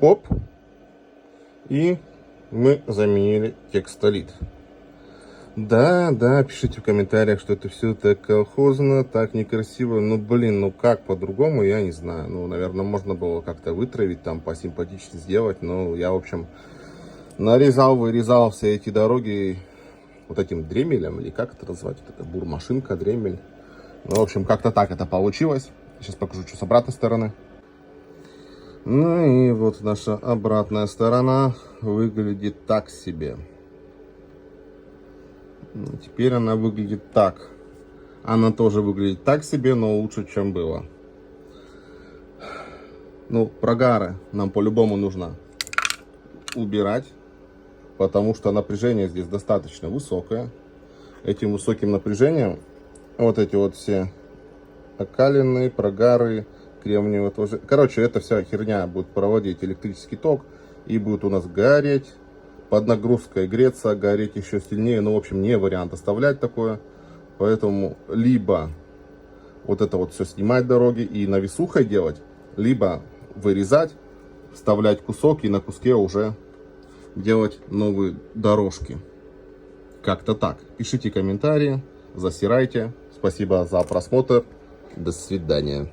Оп. И мы заменили текстолит. Да, пишите в комментариях, что это все так колхозно, так некрасиво. Ну, блин, ну как по-другому, я не знаю. Ну, наверное, можно было как-то вытравить, там, посимпатичнее сделать. Но я, в общем, вырезал все эти дороги вот этим дремелем, или как это назвать? Это бурмашинка, дремель. Ну, в общем, как-то так это получилось. Сейчас покажу, что с обратной стороны. Ну и вот наша обратная сторона выглядит так себе. Теперь она выглядит так. Она тоже выглядит так себе, но лучше, чем было. Ну, прогары нам по-любому нужно убирать, потому что напряжение здесь достаточно высокое. Этим высоким напряжением вот эти вот все окалины, прогары, кремниевые тоже. Короче, эта вся херня будет проводить электрический ток и будет у нас гореть. Под нагрузкой греться, гореть еще сильнее. Ну, в общем, не вариант оставлять такое. Поэтому либо вот это вот все снимать дороги и навесухой делать, либо вырезать, вставлять кусок и на куске уже делать новые дорожки. Как-то так. Пишите комментарии, засирайте. Спасибо за просмотр. До свидания.